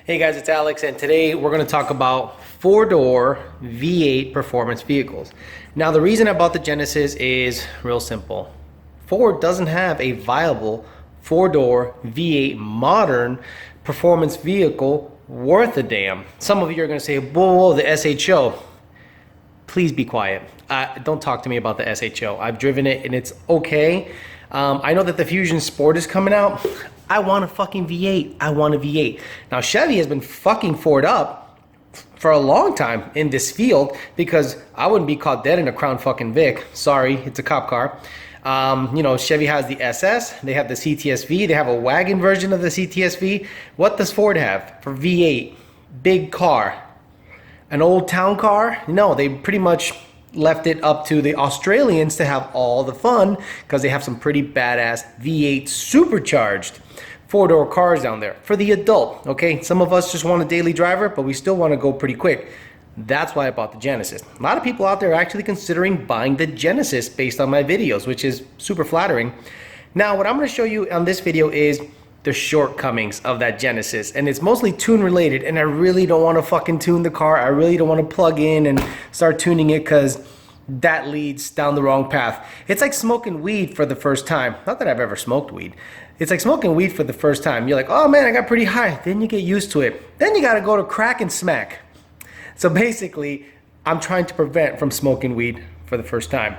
Hey guys, it's Alex, and today we're going to talk about four-door V8 performance vehicles. Now, the reason I bought the Genesis is real simple. Ford doesn't have a viable four-door V8 modern performance vehicle worth a damn. Some of you are going to say, whoa, the SHO. Please be quiet. Don't talk to me about the SHO. I've driven it and it's okay. I know that the Fusion Sport is coming out. I want a fucking V8. I want a V8. Now, Chevy has been fucking Ford up for a long time in this field because I wouldn't be caught dead in a Crown fucking Vic. Sorry, it's a cop car. You know, Chevy has the SS. They have the CTS-V. They have a wagon version of the CTS-V. What does Ford have for V8? Big car. An old town car? No, they pretty much left it up to the Australians to have all the fun because they have some pretty badass V8 supercharged four-door cars down there for the adult. Okay, some of us just want a daily driver, but we still want to go pretty quick. That's why I bought the Genesis. A lot of people out there are actually considering buying the Genesis based on my videos, which is super flattering. Now, what I'm going to show you on this video is the shortcomings of that Genesis, and it's mostly tune related, and I really don't want to fucking tune the car. I really don't want to plug in and start tuning it because that leads down the wrong path. It's like smoking weed for the first time. Not that I've ever smoked weed. It's like smoking weed for the first time. You're like, oh man, I got pretty high. Then you get used to it. Then you got to go to crack and smack. So basically, I'm trying to prevent from smoking weed for the first time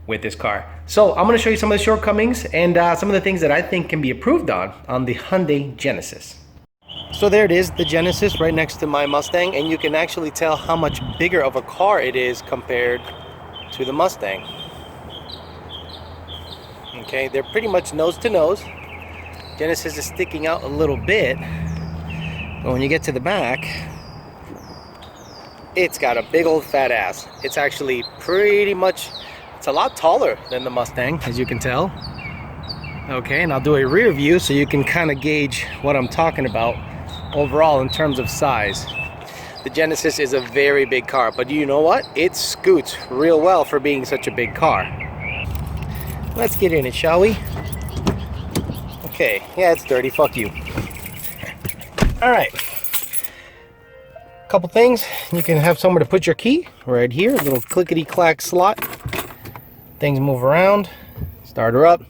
with this car. So I'm going to show you some of the shortcomings and some of the things that I think can be improved on the Hyundai Genesis. So there it is, the Genesis right next to my Mustang, and you can actually tell how much bigger of a car it is compared to the Mustang. Okay, they're pretty much nose to nose. Genesis is sticking out a little bit, but when you get to the back, it's got a big old fat ass. It's actually pretty much, it's a lot taller than the Mustang, as you can tell. Okay, and I'll do a rear view so you can kind of gauge what I'm talking about overall in terms of size. The Genesis is a very big car, but you know what? It scoots real well for being such a big car. Let's get in it, shall we? Okay, yeah, it's dirty, fuck you. All right. Couple things. You can have somewhere to put your key right here, a little clickety-clack slot. Things move around. Start her up.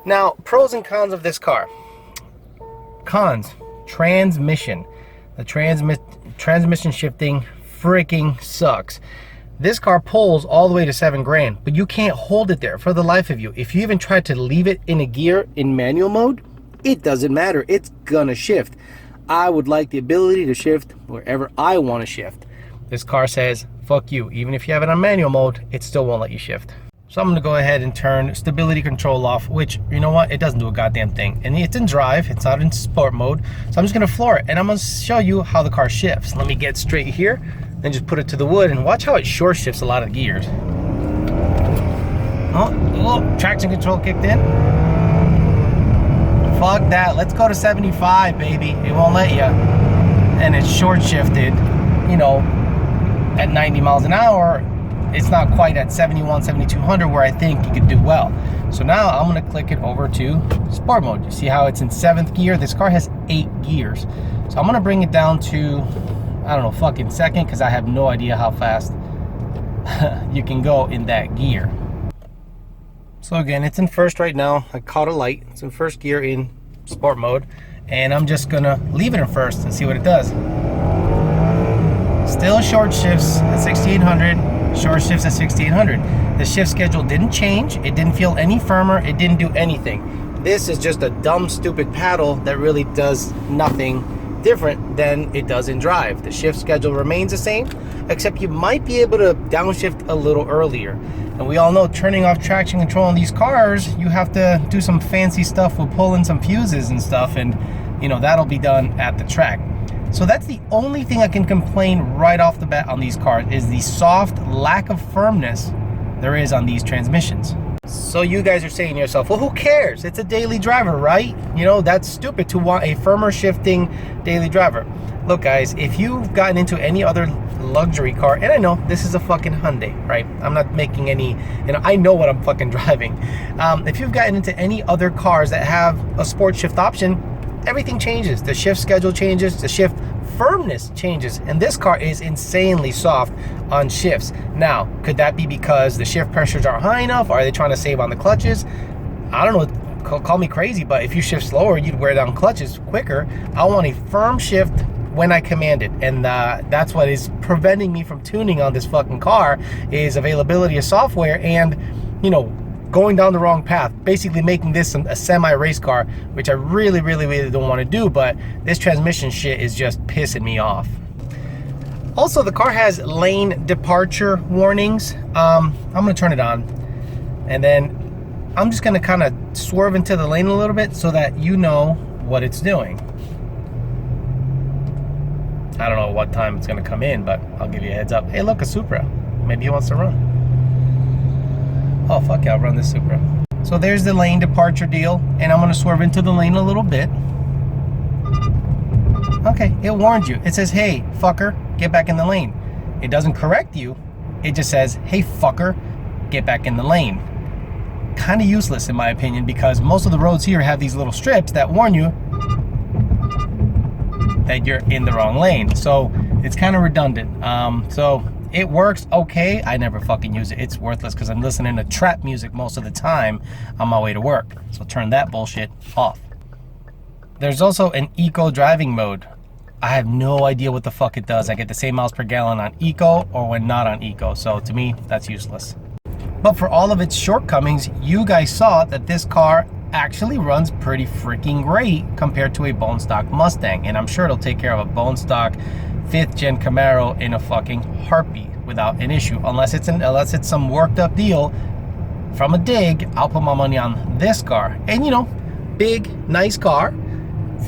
Now, pros and cons of this car. Cons: transmission. The transmission shifting freaking sucks. This car pulls all the way to 7 grand, but you can't hold it there for the life of you. If you even try to leave it in a gear in manual mode, it doesn't matter. It's gonna shift. I would like the ability to shift wherever I want to shift. This car says, fuck you. Even if you have it on manual mode, it still won't let you shift. So I'm going to go ahead and turn stability control off, which, you know what? It doesn't do a goddamn thing. And it's in drive. It's not in sport mode. So I'm just going to floor it. And I'm going to show you how the car shifts. Let me get straight here. Then just put it to the wood. And watch how it short shifts a lot of gears. Oh, traction control kicked in. Fuck that. Let's go to 75, baby. It won't let you. And it's short shifted, you know, at 90 miles an hour. It's not quite at 71, 7200 where I think you could do well. So now I'm going to click it over to sport mode. You see how it's in 7th gear? This car has 8 gears. So I'm going to bring it down to, I don't know, fucking 2nd, because I have no idea how fast you can go in that gear. So again, it's in 1st right now. I caught a light. It's in 1st gear in sport mode. And I'm just going to leave it in 1st and see what it does. Still short shifts at 6800. Short shifts at 6800. The shift schedule didn't change. It didn't feel any firmer. It didn't do anything. This is just a dumb, stupid paddle that really does nothing different than it does in drive. The shift schedule remains the same, except you might be able to downshift a little earlier. And we all know turning off traction control on these cars, you have to do some fancy stuff with pulling some fuses and stuff, and you know that'll be done at the track. So that's the only thing I can complain right off the bat on these cars, is the soft lack of firmness there is on these transmissions. So you guys are saying to yourself, well, who cares? It's a daily driver, right? You know, that's stupid to want a firmer shifting daily driver. Look guys, if you've gotten into any other luxury car, and I know this is a fucking Hyundai, right? I'm not making any, you know, I know what I'm fucking driving. If you've gotten into any other cars that have a sport shift option, everything changes. The shift schedule changes, the shift firmness changes, and this car is insanely soft on shifts. Now, could that be because the shift pressures are high enough? Or are they trying to save on the clutches? I don't know, call me crazy, but if you shift slower, you'd wear down clutches quicker. I want a firm shift when I command it, and that's what is preventing me from tuning on this fucking car, is availability of software and, you know, going down the wrong path, basically making this a semi-race car, which I really don't want to do, but this transmission shit is just pissing me off. Also, the car has lane departure warnings. I'm gonna turn it on, and then I'm just gonna kind of swerve into the lane a little bit so that you know what it's doing. I don't know what time it's gonna come in, but I'll give you a heads up. Hey, look, a Supra. Maybe he wants to run. Oh, fuck yeah, I'll run this Supra. So there's the lane departure deal, and I'm gonna swerve into the lane a little bit. Okay, it warned you. It says, hey, fucker, get back in the lane. It doesn't correct you. It just says, hey, fucker, get back in the lane. Kind of useless in my opinion, because most of the roads here have these little strips that warn you that you're in the wrong lane. So it's kind of redundant. So it works okay. I never fucking use it. It's worthless because I'm listening to trap music most of the time on my way to work. So turn that bullshit off. There's also an eco driving mode. I have no idea what the fuck it does. I get the same miles per gallon on eco or when not on eco. So to me, that's useless. But for all of its shortcomings, you guys saw that this car actually runs pretty freaking great compared to a bone stock Mustang. And I'm sure it'll take care of a bone stock 5th gen Camaro in a fucking heartbeat without an issue. Unless it's some worked up deal from a dig, I'll put my money on this car. And you know, big, nice car.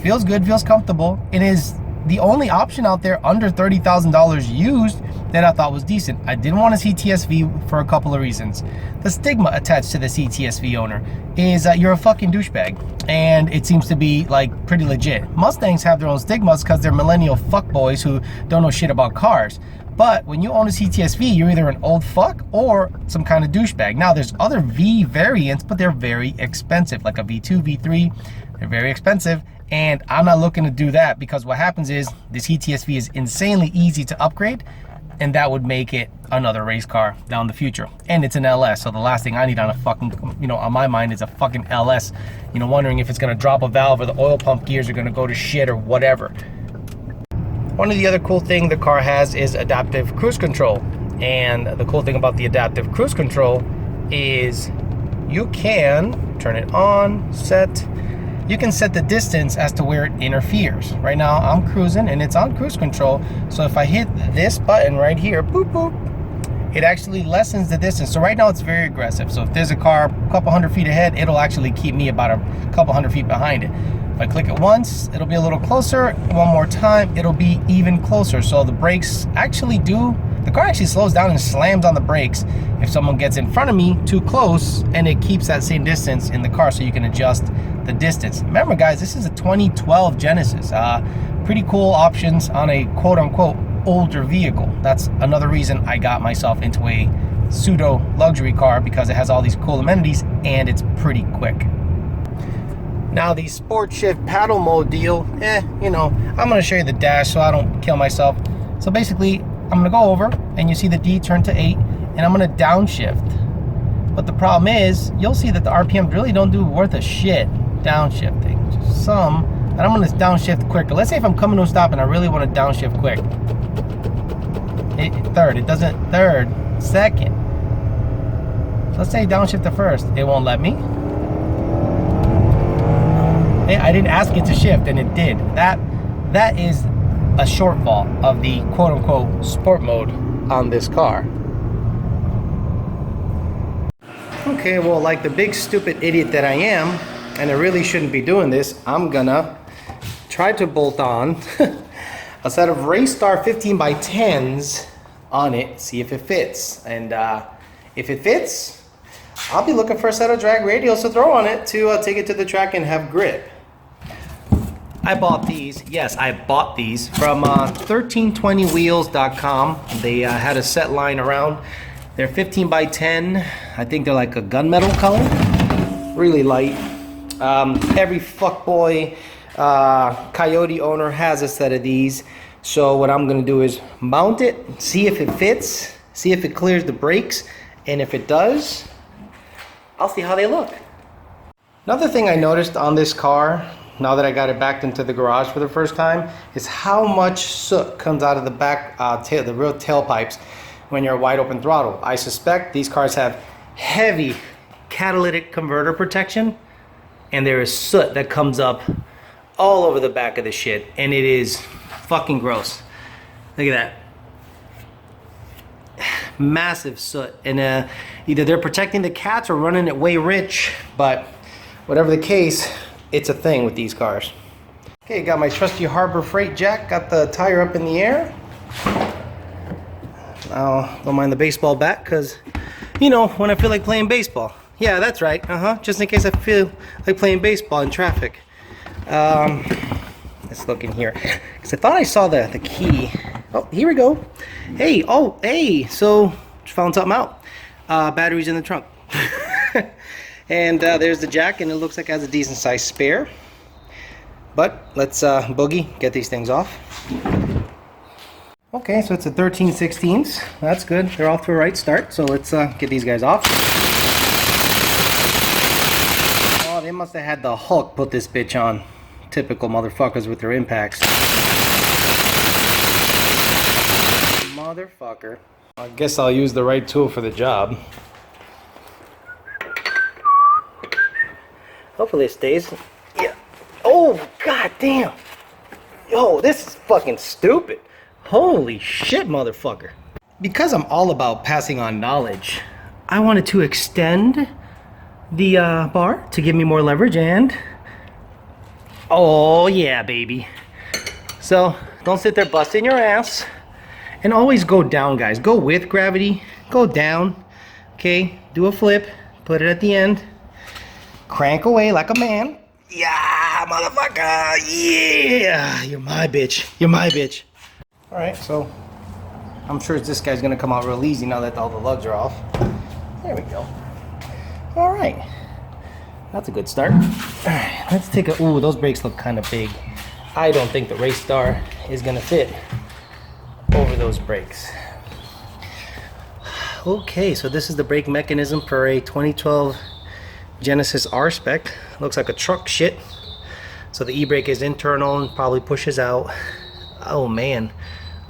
Feels good, feels comfortable. It is the only option out there under $30,000 used that I thought was decent. I didn't want a CTSV for a couple of reasons. The stigma attached to the CTSV owner is that you're a fucking douchebag, and it seems to be like pretty legit. Mustangs have their own stigmas because they're millennial fuckboys who don't know shit about cars. But when you own a CTSV, you're either an old fuck or some kind of douchebag. Now, there's other V variants, but they're very expensive, like a V2, V3. They're very expensive, and I'm not looking to do that because what happens is this CTSV is insanely easy to upgrade, and that would make it another race car down the future. And it's an LS, so the last thing I need on a fucking, you know, on my mind is a fucking LS, you know, wondering if it's gonna drop a valve or the oil pump gears are gonna go to shit or whatever. One of the other cool things the car has is adaptive cruise control. And the cool thing about the adaptive cruise control is you can turn it on, set. You can set the distance as to where it interferes. Right now I'm cruising and it's on cruise control. So if I hit this button right here, boop, boop, it actually lessens the distance. So right now it's very aggressive. So if there's a car a couple hundred feet ahead, it'll actually keep me about a couple hundred feet behind it. If I click it once, it'll be a little closer. One more time, it'll be even closer. So the brakes actually the car actually slows down and slams on the brakes if someone gets in front of me too close, and it keeps that same distance in the car so you can adjust the distance. Remember guys, this is a 2012 Genesis. Pretty cool options on a quote unquote older vehicle. That's another reason I got myself into a pseudo luxury car, because it has all these cool amenities and it's pretty quick. Now the sport shift paddle mode deal, you know, I'm gonna show you the dash so I don't kill myself. So basically, I'm gonna go over and you see the D turn to 8 and I'm gonna downshift. But the problem is, you'll see that the RPMs really don't do worth a shit downshifting. Just some, and I'm gonna downshift quicker. Let's say if I'm coming to a stop and I really wanna downshift quick. Third, second. Let's say downshift to first, it won't let me. I didn't ask it to shift and it did. That is a shortfall of the quote-unquote sport mode on this car. Okay, well, like the big stupid idiot that I am, and I really shouldn't be doing this, I'm gonna try to bolt on a set of Raystar 15x10s on it, see if it fits. And if it fits, I'll be looking for a set of drag radials to throw on it to take it to the track and have grip. I bought these, yes, I bought these from 1320wheels.com. They had a set line around. They're 15x10. I think they're like a gunmetal color. Really light. Every fuckboy Coyote owner has a set of these. So what I'm gonna do is mount it, see if it fits, see if it clears the brakes, and if it does, I'll see how they look. Another thing I noticed on this car, now that I got it backed into the garage for the first time, is how much soot comes out of the back tail, the real tailpipes when you're wide open throttle. I suspect these cars have heavy catalytic converter protection, and there is soot that comes up all over the back of the shit, and it is fucking gross. Look at that. Massive soot, and either they're protecting the cats or running it way rich, but whatever the case, it's a thing with these cars. Okay, got my trusty Harbor Freight jack, got the tire up in the air. Now, don't mind the baseball bat, because, you know, when I feel like playing baseball. Yeah, that's right, just in case I feel like playing baseball in traffic. Let's look in here, because I thought I saw the key. Oh, here we go. Hey, oh, hey, so found something out. Batteries in the trunk. And there's the jack, and it looks like it has a decent sized spare. But let's boogie, get these things off. Okay, so it's a 13/16. That's good. They're off to a right start. So let's get these guys off. Oh, they must have had the Hulk put this bitch on. Typical motherfuckers with their impacts. Motherfucker. I guess I'll use the right tool for the job. Hopefully it stays. Yeah. Oh, god damn. Yo, this is fucking stupid. Holy shit, motherfucker. Because I'm all about passing on knowledge, I wanted to extend the bar to give me more leverage, and oh yeah, baby. So don't sit there busting your ass, and always go down, guys. Go with gravity, go down. Okay, do a flip, put it at the end, crank away like a man. Yeah, motherfucker. Yeah, you're my bitch. You're my bitch. All right, so I'm sure this guy's gonna come out real easy now that all the lugs are off. There we go. All right, that's a good start. All right, let's take a, ooh, those brakes look kind of big. I don't think the Race Star is gonna fit over those brakes. Okay, so this is the brake mechanism for a 2012 Genesis r-spec. Looks like a truck shit. So the e-brake is internal and probably pushes out. Oh man.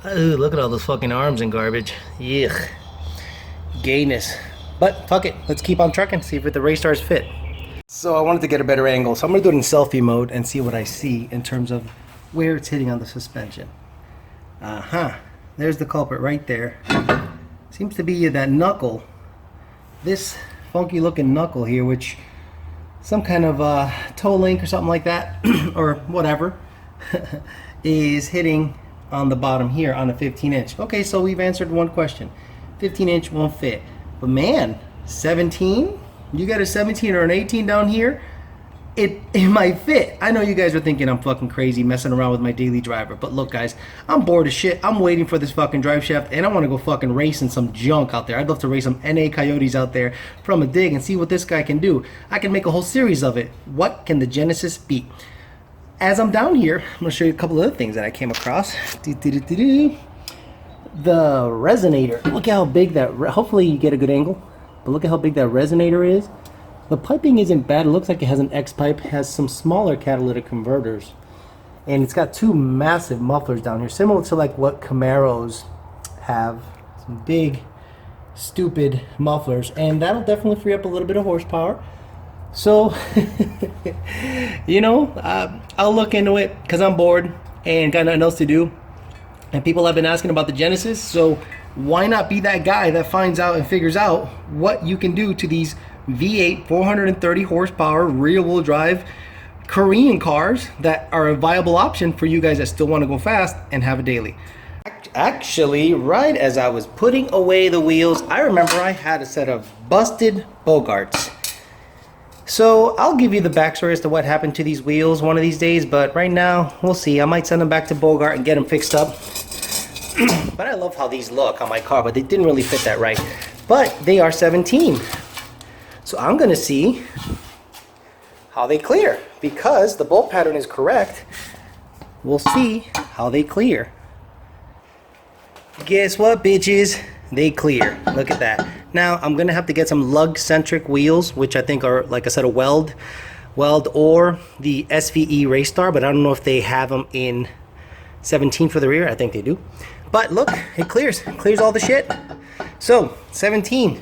Ooh, look at all those fucking arms and garbage. Yuck. Gayness. But fuck it. Let's keep on trucking, see if the Race Stars fit. So I wanted to get a better angle. So I'm going to do it in selfie mode and see what I see in terms of where it's hitting on the suspension. There's the culprit right there. Seems to be that knuckle. This funky looking knuckle here, which some kind of toe link or something like that, or whatever, is hitting on the bottom here on a 15-inch. Okay, so we've answered one question. 15-inch won't fit. But man, 17? You got a 17 or an 18 down here? It might fit. I know you guys are thinking I'm fucking crazy messing around with my daily driver, but look guys, I'm bored as shit. I'm waiting for this fucking drive shaft, and I want to go fucking race in some junk out there. I'd love to race some NA Coyotes out there from a dig and see what this guy can do. I can make a whole series of it. What can the Genesis beat? As I'm down here, I'm going to show you a couple of other things that I came across. The resonator. Look at how big that, hopefully you get a good angle, but look at how big that resonator is. The piping isn't bad. It looks like it has an X pipe, has some smaller catalytic converters, and it's got two massive mufflers down here, similar to like what Camaros have. Some big, stupid mufflers, and that'll definitely free up a little bit of horsepower. So, you know, I'll look into it because I'm bored and got nothing else to do. And people have been asking about the Genesis, so why not be that guy that finds out and figures out what you can do to these V8 430 horsepower rear-wheel drive Korean cars that are a viable option for you guys that still want to go fast and have a daily. Actually, right as I was putting away the wheels, I remember I had a set of busted Bogarts. So I'll give you the backstory as to what happened to these wheels one of these days, but right now, we'll see. I might send them back to Bogart and get them fixed up. But I love how these look on my car, but they didn't really fit that right. But they are 17. So I'm gonna see how they clear. Because the bolt pattern is correct, we'll see how they clear. Guess what, bitches? They clear. Look at that. Now I'm gonna have to get some lug-centric wheels, which I think are, like I said, a weld or the SVE Race Star, but I don't know if they have them in 17 for the rear. I think they do. But look, it clears all the shit. So 17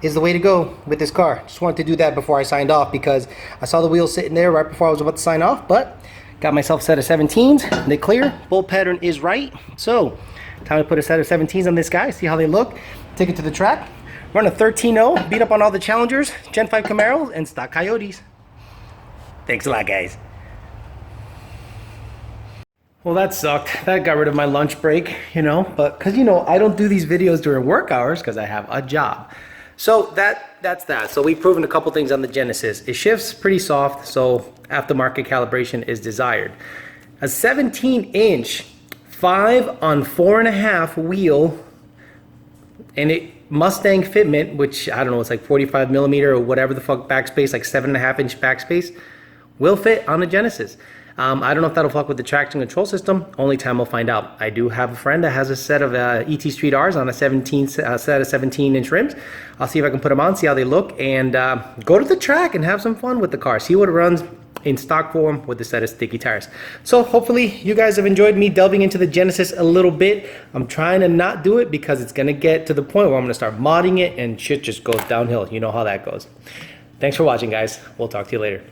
is the way to go with this car. Just wanted to do that before I signed off because I saw the wheels sitting there right before I was about to sign off, but got myself a set of 17s. They clear. Bolt pattern is right. So time to put a set of 17s on this guy, see how they look, take it to the track, run a 13.0, beat up on all the Challengers, Gen 5 Camaros, and stock Coyotes. Thanks a lot, guys. Well, that sucked. That got rid of my lunch break, you know, but because, you know, I don't do these videos during work hours because I have a job. So that's that. So we've proven a couple things on the Genesis. It shifts pretty soft, so aftermarket calibration is desired. A 17-inch 5 on 4.5 wheel, and it Mustang fitment, which I don't know, it's like 45 millimeter or whatever the fuck backspace, like 7.5-inch backspace, will fit on the Genesis. I don't know if that'll fuck with the traction control system. Only time we'll find out. I do have a friend that has a set of ET Street R's on a set of 17-inch rims. I'll see if I can put them on, see how they look, and go to the track and have some fun with the car. See what it runs in stock form with a set of sticky tires. So hopefully you guys have enjoyed me delving into the Genesis a little bit. I'm trying to not do it because it's gonna get to the point where I'm gonna start modding it and shit just goes downhill. You know how that goes. Thanks for watching, guys. We'll talk to you later.